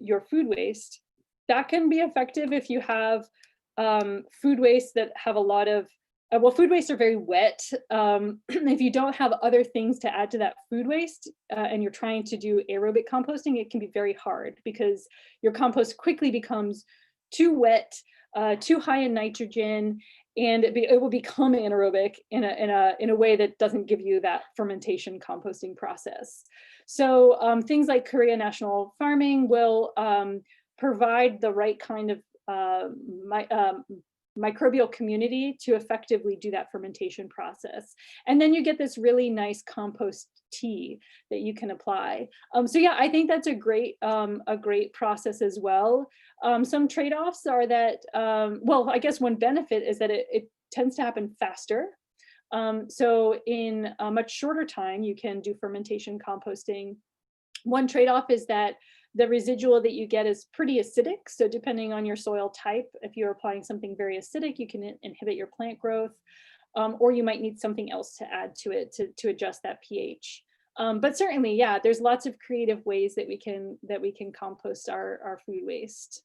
Speaker 2: your food waste. That can be effective if you have food waste that have a lot of, well, food waste are very wet. If you don't have other things to add to that food waste and you're trying to do aerobic composting, it can be very hard because your compost quickly becomes too wet, too high in nitrogen, and it will become anaerobic in a way that doesn't give you that fermentation composting process. So things like Korea National Farming will provide the right kind of microbial community to effectively do that fermentation process. And then you get this really nice compost tea that you can apply. So yeah, I think that's a great process as well. Some trade-offs are that, well, I guess one benefit is that it tends to happen faster. So in a much shorter time, you can do fermentation composting. One trade-off is that the residual that you get is pretty acidic. So depending on your soil type, if you're applying something very acidic, you can inhibit your plant growth, or you might need something else to add to it to adjust that pH. But certainly, yeah, there's lots of creative ways that we can compost our food waste.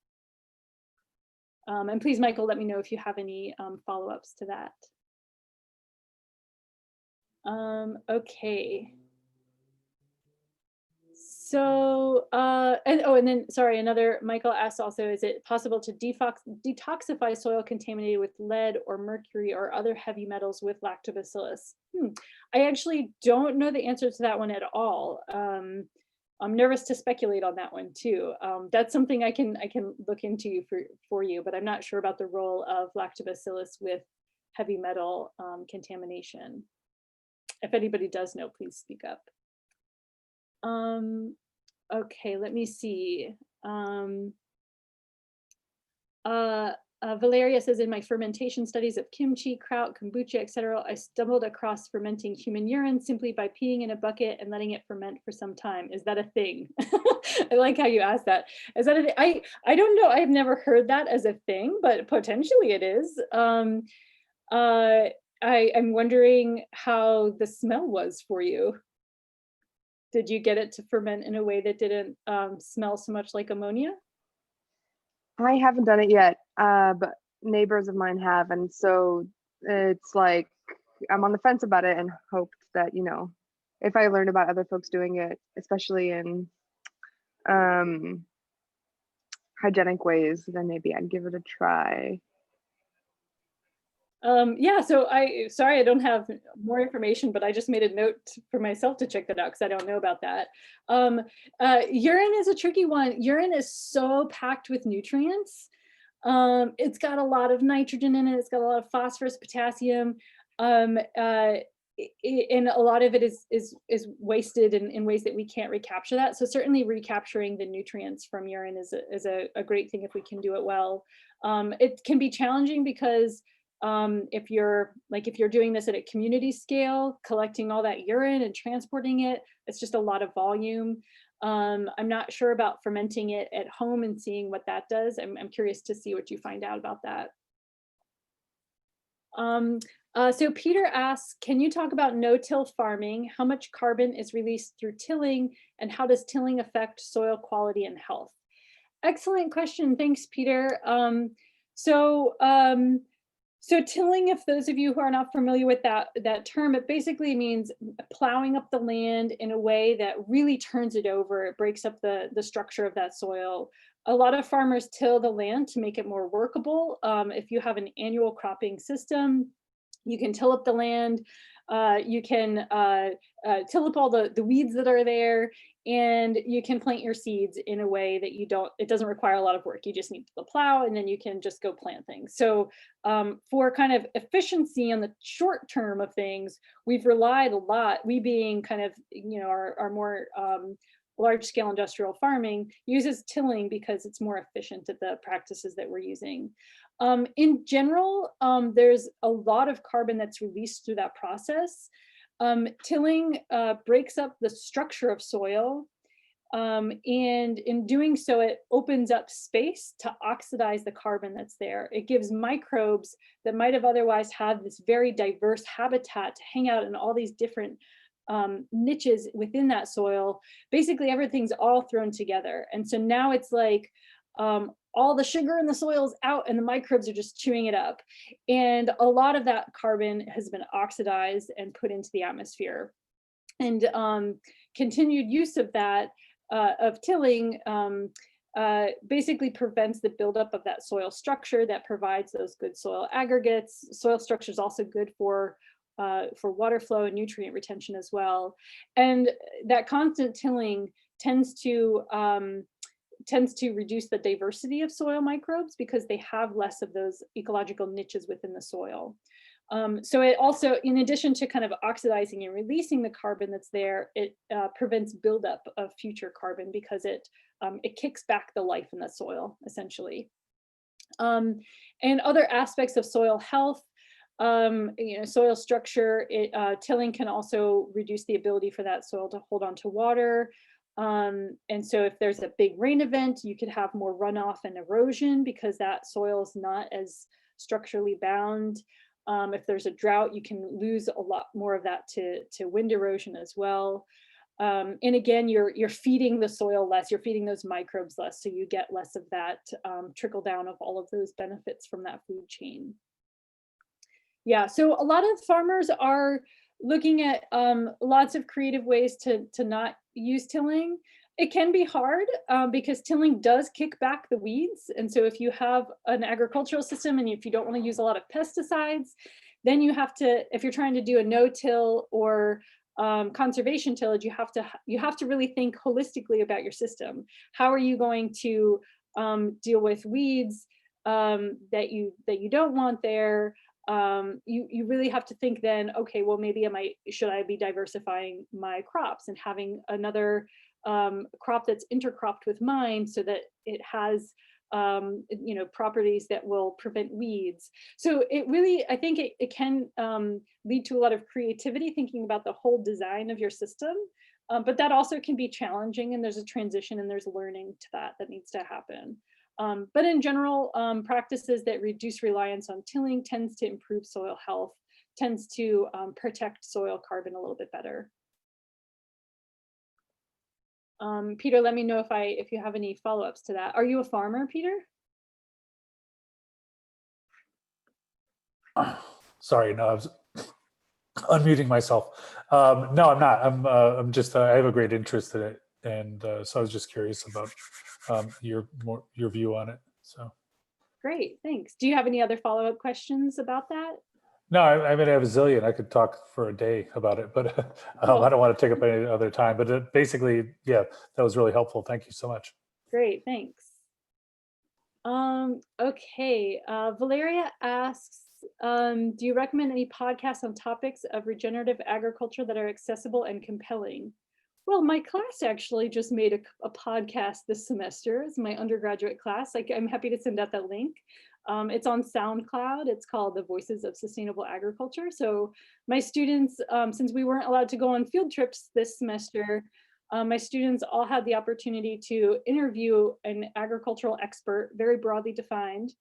Speaker 2: And please, Michael, let me know if you have any follow-ups to that. Okay. So, and then, sorry, Michael asked also, is it possible to detoxify soil contaminated with lead or mercury or other heavy metals with lactobacillus? I actually don't know the answer to that one at all. I'm nervous to speculate on that one too. That's something I can look into for you, but I'm not sure about the role of lactobacillus with heavy metal contamination. If anybody does know, please speak up. Okay, let me see. Valeria says, in my fermentation studies of kimchi, kraut, kombucha, etc., I stumbled across fermenting human urine simply by peeing in a bucket and letting it ferment for some time. Is that a thing? I like how you asked that. Is that a thing? I don't know. I've never heard that as a thing, but potentially it is. I'm wondering how the smell was for you. Did you get it to ferment in a way that didn't smell so much like ammonia?
Speaker 5: I haven't done it yet, but neighbors of mine have, and so it's like I'm on the fence about it and hoped that, you know, if I learned about other folks doing it, especially in hygienic ways, then maybe I'd give it a try.
Speaker 2: Yeah, so sorry I don't have more information, but I just made a note for myself to check that out because I don't know about that. Urine is a tricky one. Urine is so packed with nutrients. It's got a lot of nitrogen in it. It's got a lot of phosphorus, potassium, and a lot of it is wasted in ways that we can't recapture that. So certainly recapturing the nutrients from urine is a great thing if we can do it well. It can be challenging because if you're doing this at a community scale, collecting all that urine and transporting it, it's just a lot of volume. I'm not sure about fermenting it at home and seeing what that does. I'm curious to see what you find out about that. So Peter asks, can you talk about no-till farming? How much carbon is released through tilling, and how does tilling affect soil quality and health? Excellent question. Thanks, Peter. So tilling, if those of you who are not familiar with that term, it basically means plowing up the land in a way that really turns it over. It breaks up the structure of that soil. A lot of farmers till the land to make it more workable. If you have an annual cropping system, you can till up the land. You can till up all the weeds that are there, and you can plant your seeds in a way that it doesn't require a lot of work. You just need the plow, and then you can just go plant things. So for kind of efficiency on the short term of things, we've relied a lot, we being kind of, you know, our more large scale industrial farming uses tilling because it's more efficient at the practices that we're using. In general, there's a lot of carbon that's released through that process. Tilling breaks up the structure of soil, and in doing so, it opens up space to oxidize the carbon that's there. It gives microbes that might have otherwise had this very diverse habitat to hang out in all these different niches within that soil. Basically, everything's all thrown together. And so now it's like all the sugar in the soil is out and the microbes are just chewing it up. And a lot of that carbon has been oxidized and put into the atmosphere. And continued use of that, of tilling, basically prevents the buildup of that soil structure that provides those good soil aggregates. Soil structure is also good for water flow and nutrient retention as well. And that constant tilling tends to tends to reduce the diversity of soil microbes because they have less of those ecological niches within the soil. So it also, in addition to kind of oxidizing and releasing the carbon that's there, it prevents buildup of future carbon because it kicks back the life in the soil, essentially. And other aspects of soil health, soil structure, tilling can also reduce the ability for that soil to hold on to water. And so if there's a big rain event, you could have more runoff and erosion because that soil is not as structurally bound. If there's a drought, you can lose a lot more of that to wind erosion as well. And again, you're feeding the soil less, you're feeding those microbes less, so you get less of that trickle down of all of those benefits from that food chain. Yeah, so a lot of farmers are looking at lots of creative ways to not use tilling. It can be hard because tilling does kick back the weeds. And so if you have an agricultural system and if you don't want to use a lot of pesticides, then you have to, if you're trying to do a no-till or conservation tillage, you have to really think holistically about your system. How are you going to deal with weeds that you don't want there? You really have to think then, okay, well, maybe should I be diversifying my crops and having another crop that's intercropped with mine so that it has properties that will prevent weeds. So it really, I think it can lead to a lot of creativity thinking about the whole design of your system, but that also can be challenging, and there's a transition and there's learning to that needs to happen. But in general, practices that reduce reliance on tilling tends to improve soil health, tends to protect soil carbon a little bit better. Peter, let me know if you have any follow-ups to that. Are you a farmer, Peter?
Speaker 6: Sorry, no, I was unmuting myself. No, I'm not. I'm just. I have a great interest in it, and so I was just curious about your view on it. So.
Speaker 2: Great, thanks. Do you have any other follow-up questions about that?
Speaker 6: No, I mean, I have a zillion. I could talk for a day about it, but
Speaker 2: Cool.
Speaker 6: I don't want to take up any other time. But basically, yeah, that was really helpful. Thank you so much.
Speaker 2: Great, thanks. Okay, Valeria asks, do you recommend any podcasts on topics of regenerative agriculture that are accessible and compelling? Well, my class actually just made a podcast this semester. It's my undergraduate class. I'm happy to send out that link. It's on SoundCloud. It's called The Voices of Sustainable Agriculture. So my students, since we weren't allowed to go on field trips this semester, my students all had the opportunity to interview an agricultural expert, very broadly defined,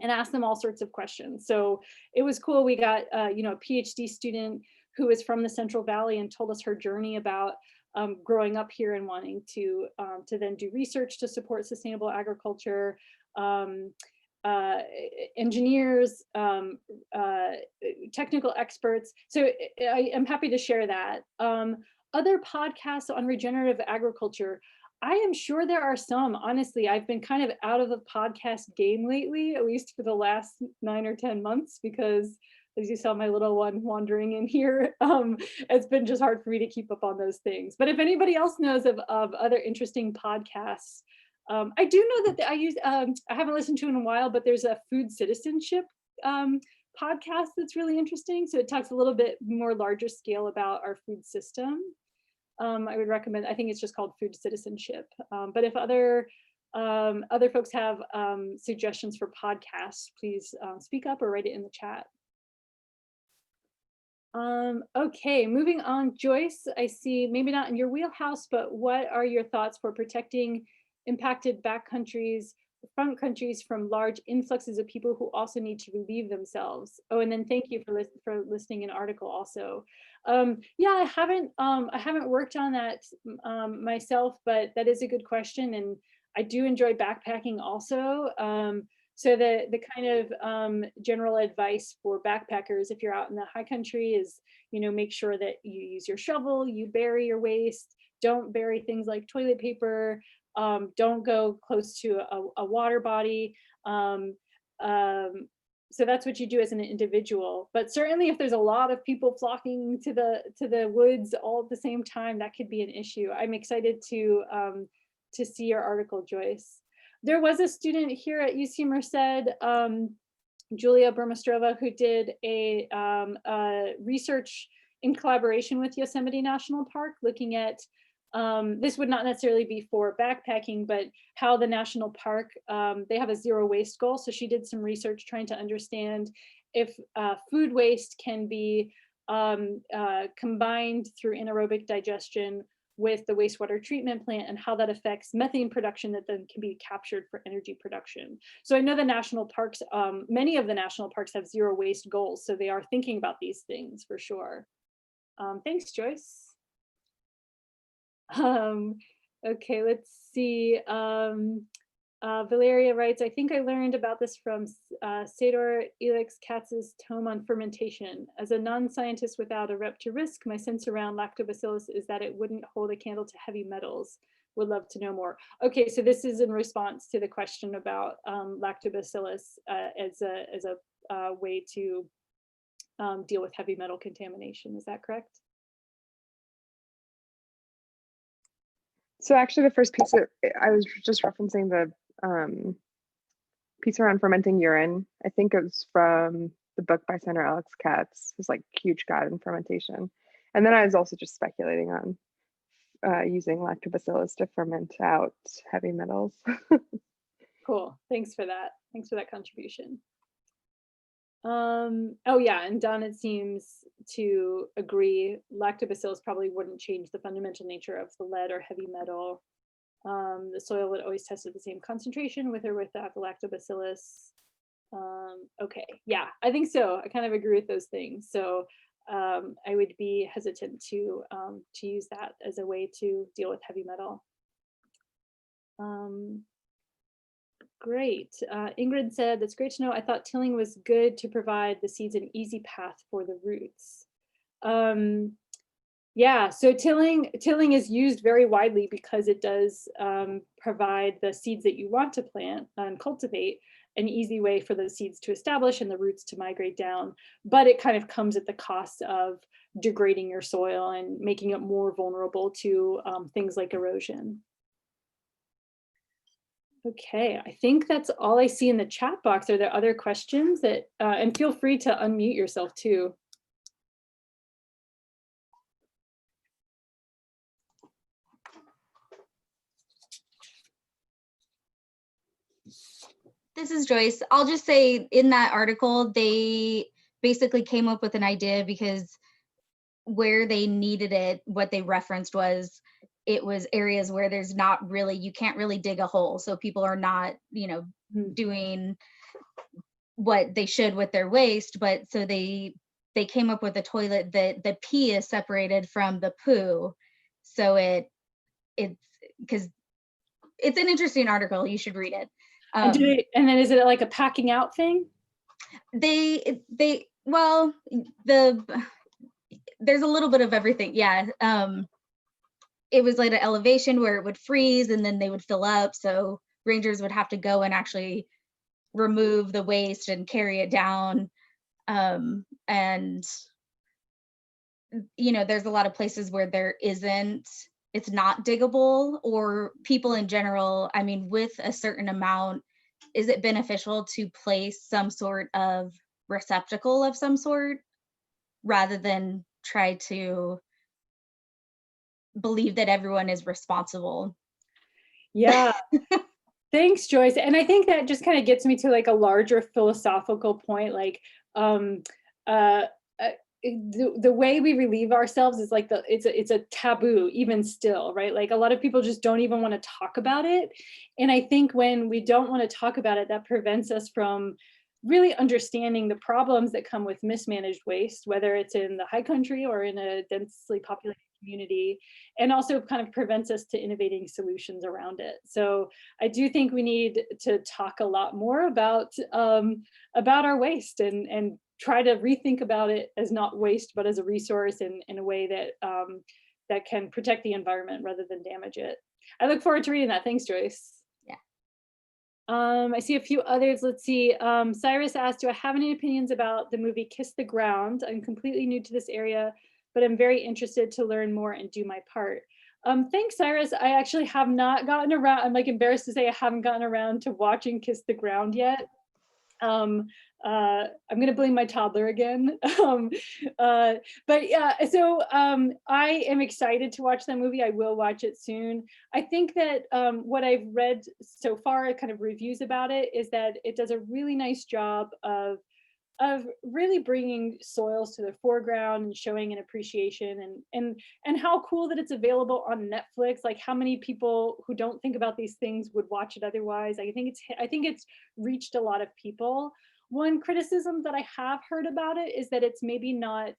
Speaker 2: and ask them all sorts of questions. So it was cool. We got a PhD student who is from the Central Valley and told us her journey about growing up here and wanting to then do research to support sustainable agriculture. Engineers, technical experts. So I am happy to share that. Other podcasts on regenerative agriculture, I am sure there are some. Honestly, I've been kind of out of the podcast game lately, at least for the last 9 or 10 months, because as you saw my little one wandering in here, it's been just hard for me to keep up on those things. But if anybody else knows of other interesting podcasts, I do know that I haven't listened to in a while, but there's a food citizenship podcast that's really interesting. So it talks a little bit more larger scale about our food system. I would recommend, I think it's just called Food Citizenship. But if other folks have suggestions for podcasts, please speak up or write it in the chat. Okay, moving on. Joyce, I see, maybe not in your wheelhouse, but what are your thoughts for protecting impacted backcountries, front countries from large influxes of people who also need to relieve themselves? Oh, and then thank you for listing an article also. Yeah, I haven't worked on that myself, but that is a good question, and I do enjoy backpacking also. So the kind of general advice for backpackers, if you're out in the high country, is, make sure that you use your shovel, you bury your waste, don't bury things like toilet paper, don't go close to a water body. So that's what you do as an individual. But certainly if there's a lot of people flocking to the woods all at the same time, that could be an issue. I'm excited to to see your article, Joyce. There was a student here at UC Merced, Julia Burmistrova, who did a research in collaboration with Yosemite National Park, looking at, this would not necessarily be for backpacking, but how the national park, they have a zero waste goal. So she did some research trying to understand if food waste can be combined through anaerobic digestion with the wastewater treatment plant, and how that affects methane production that then can be captured for energy production. So I know the national parks, many of the national parks have zero waste goals, so they are thinking about these things for sure. Thanks, Joyce. Okay, let's see. Valeria writes, I think I learned about this from Sador Elix Katz's tome on fermentation. As a non-scientist without a rep to risk, my sense around lactobacillus is that it wouldn't hold a candle to heavy metals. Would love to know more. Okay, so this is in response to the question about lactobacillus as a way to deal with heavy metal contamination. Is that correct?
Speaker 5: So actually the first piece that I was just referencing, the piece around fermenting urine, I think it was from the book by Senator Alex Katz, who's like huge guide in fermentation. And then I was also just speculating on using lactobacillus to ferment out heavy metals.
Speaker 2: Cool, thanks for that. Thanks for that contribution. Oh yeah, and Donna seems to agree. Lactobacillus probably wouldn't change the fundamental nature of the lead or heavy metal. The soil would always test at the same concentration with or without the lactobacillus. Okay, yeah, I think so. I kind of agree with those things. So I would be hesitant to use that as a way to deal with heavy metal. Great. Ingrid said, that's great to know. I thought tilling was good to provide the seeds an easy path for the roots. Yeah, so tilling is used very widely because it does provide the seeds that you want to plant and cultivate an easy way for the seeds to establish and the roots to migrate down. But it kind of comes at the cost of degrading your soil and making it more vulnerable to things like erosion. Okay, I think that's all I see in the chat box. Are there other questions that, and feel free to unmute yourself too.
Speaker 7: This is Joyce. I'll just say in that article, they basically came up with an idea because where they needed it, what they referenced was, it was areas where there's not really, you can't really dig a hole. So people are not, you know, doing what they should with their waste. But so they came up with a toilet that the pee is separated from the poo. So it's because it's an interesting article. You should read it.
Speaker 2: And then is it like a packing out thing?
Speaker 7: Well, there's a little bit of everything. Yeah. It was like an elevation where it would freeze and then they would fill up. So rangers would have to go and actually remove the waste and carry it down. And, you know, there's a lot of places where it's not diggable, or people in general, I mean, with a certain amount, is it beneficial to place some sort of receptacle of some sort rather than try to believe that everyone is responsible?
Speaker 2: Yeah. Thanks, Joyce. And I think that just kind of gets me to like a larger philosophical point, like the way we relieve ourselves is like it's a taboo even still, right? Like a lot of people just don't even want to talk about it. And I think when we don't want to talk about it, that prevents us from really understanding the problems that come with mismanaged waste, whether it's in the high country or in a densely populated community, and also kind of prevents us to innovating solutions around it. So I do think we need to talk a lot more about our waste and try to rethink about it as not waste, but as a resource in a way that that can protect the environment rather than damage it. I look forward to reading that. Thanks, Joyce.
Speaker 7: Yeah.
Speaker 2: I see a few others. Let's see. Cyrus asked, do I have any opinions about the movie Kiss the Ground? I'm completely new to this area, but I'm very interested to learn more and do my part. Thanks, Cyrus. I actually have not gotten around. I'm like embarrassed to say I haven't gotten around to watching Kiss the Ground yet. I'm gonna blame my toddler again. But yeah, so I am excited to watch that movie. I will watch it soon. I think that what I've read so far, kind of reviews about it, is that it does a really nice job of really bringing soils to the foreground and showing an appreciation, and how cool that it's available on Netflix. Like, how many people who don't think about these things would watch it otherwise? I think it's reached a lot of people. One criticism that I have heard about it is that it's maybe not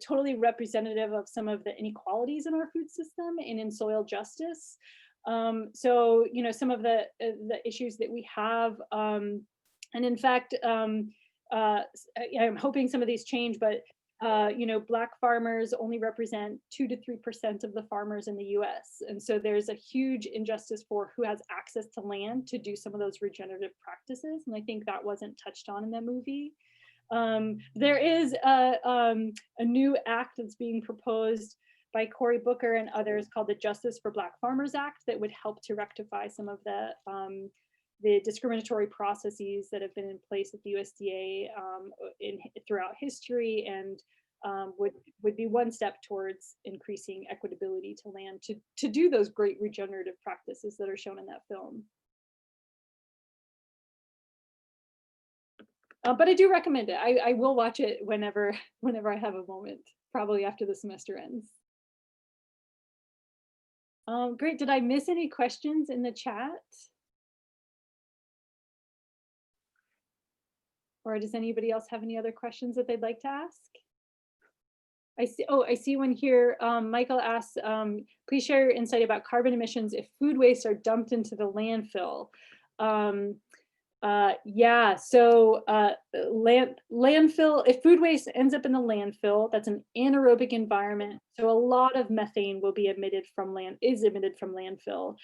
Speaker 2: totally representative of some of the inequalities in our food system and in soil justice. So, you know, some of the issues that we have, and in fact, I'm hoping some of these change, but you know, Black farmers only represent 2 to 3% of the farmers in the US. And so there's a huge injustice for who has access to land to do some of those regenerative practices. And I think that wasn't touched on in the movie. There is a new act that's being proposed by Cory Booker and others called the Justice for Black Farmers Act that would help to rectify some of the discriminatory processes that have been in place at the USDA throughout history, and would be one step towards increasing equitability to land to do those great regenerative practices that are shown in that film. But I do recommend it. I will watch it whenever I have a moment, probably after the semester ends. Great. Did I miss any questions in the chat? Or does anybody else have any other questions that they'd like to ask? I see one here. Michael asks, please share your insight about carbon emissions if food waste are dumped into the landfill. Yeah, so landfill, if food waste ends up in the landfill, that's an anaerobic environment. So a lot of methane will be emitted from landfill.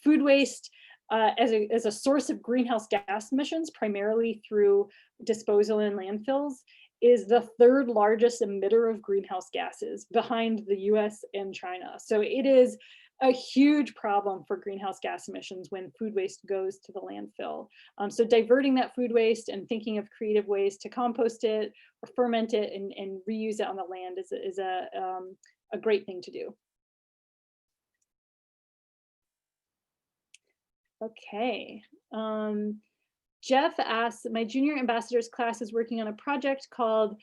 Speaker 2: Food waste as a source of greenhouse gas emissions, primarily through disposal in landfills, is the third largest emitter of greenhouse gases behind the US and China. So it is a huge problem for greenhouse gas emissions when food waste goes to the landfill. So diverting that food waste and thinking of creative ways to compost it or ferment it and reuse it on the land is a great thing to do. Okay. Jeff asks, my junior ambassadors class is working on a project called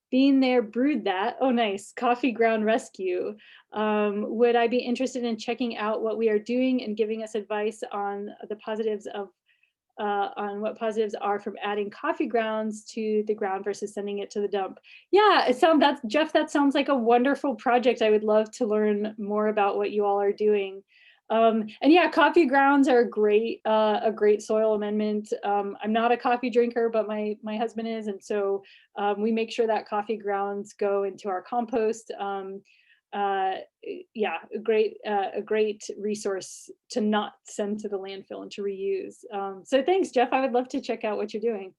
Speaker 2: Been There, Brewed That. Oh, nice. Coffee ground rescue. Would I be interested in checking out what we are doing and giving us advice on the positives of, on what positives are from adding coffee grounds to the ground versus sending it to the dump? Yeah, Jeff, that sounds like a wonderful project. I would love to learn more about what you all are doing. And yeah, coffee grounds are a great soil amendment. I'm not a coffee drinker, but my husband is, and so we make sure that coffee grounds go into our compost. Yeah, a great resource to not send to the landfill and to reuse. So thanks, Jeff. I would love to check out what you're doing.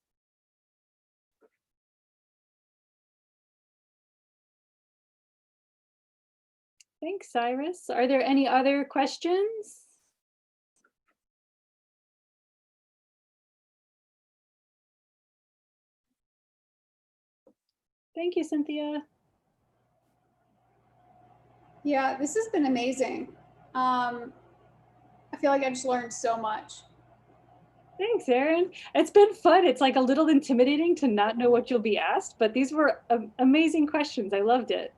Speaker 2: Thanks, Cyrus. Are there any other questions? Thank you, Cynthia.
Speaker 1: Yeah, this has been amazing. I feel like I just learned so much.
Speaker 2: Thanks, Erin. It's been fun. It's like a little intimidating to not know what you'll be asked, but these were amazing questions. I loved it.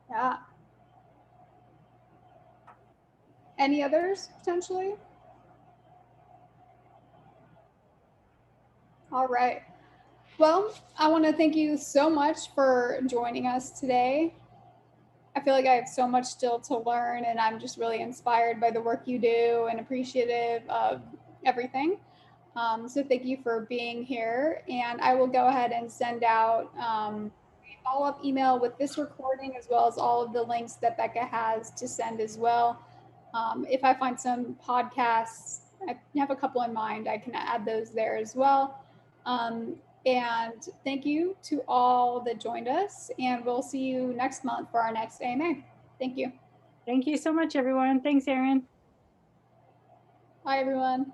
Speaker 1: Yeah. Any others potentially? All right. Well, I want to thank you so much for joining us today. I feel like I have so much still to learn, and I'm just really inspired by the work you do and appreciative of everything. So thank you for being here. And I will go ahead and send out a follow-up email with this recording, as well as all of the links that Becca has to send as well. If I find some podcasts, I have a couple in mind, I can add those there as well. And thank you to all that joined us, and we'll see you next month for our next AMA. Thank you.
Speaker 2: Thank you so much, everyone. Thanks, Erin.
Speaker 1: Bye, everyone.